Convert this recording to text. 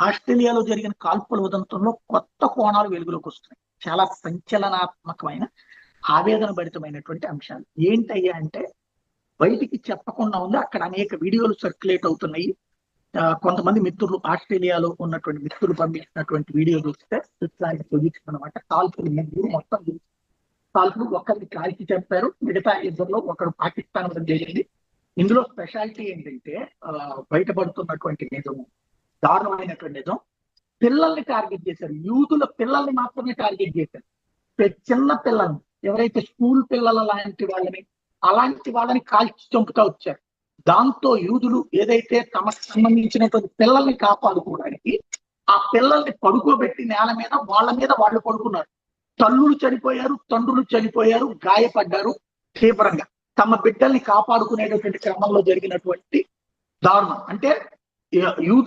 ఆస్ట్రేలియాలో జరిగిన కాల్పుల ఉదంతంలో కొత్త కోణాలు వెలుగులోకి వస్తున్నాయి. చాలా సంచలనాత్మకమైన, ఆవేదన భరితమైనటువంటి అంశాలు. ఏంటయ్యా అంటే బయటికి చెప్పకుండా ఉంది. అక్కడ అనేక వీడియోలు సర్క్యులేట్ అవుతున్నాయి. కొంతమంది మిత్రులు, ఆస్ట్రేలియాలో ఉన్నటువంటి మిత్రులు పంపించినటువంటి వీడియో చూస్తే ఇట్లాంటి పొజిషన్ అనమాట. కాల్పులు ముగ్గురు మొత్తం కాల్పులు, ఒకరిని కాల్చి చెప్పారు, మిగతా ఇద్దరులో ఒకరు పాకిస్తాన్ జరిగింది. ఇందులో స్పెషాలిటీ ఏంటంటే బయటపడుతున్నటువంటి నిజము, దారుణమైనటువంటి నిజం, పిల్లల్ని టార్గెట్ చేశారు. యూదుల పిల్లల్ని మాత్రమే టార్గెట్ చేశారు. చిన్న పిల్లల్ని, ఎవరైతే స్కూల్ పిల్లల లాంటి వాళ్ళని, అలాంటి వాళ్ళని కాల్చి చంపుతా వచ్చారు. దాంతో యూదులు ఏదైతే తమకు సంబంధించినటువంటి పిల్లల్ని కాపాడుకోవడానికి ఆ పిల్లల్ని పడుకోబెట్టి నేల మీద వాళ్ళ మీద వాళ్ళు పడుకున్నారు. తల్లులు చనిపోయారు, తండ్రులు చనిపోయారు, గాయపడ్డారు తీవ్రంగా. తమ బిడ్డల్ని కాపాడుకునేటటువంటి క్రమంలో జరిగినటువంటి దారుణం. అంటే యూదు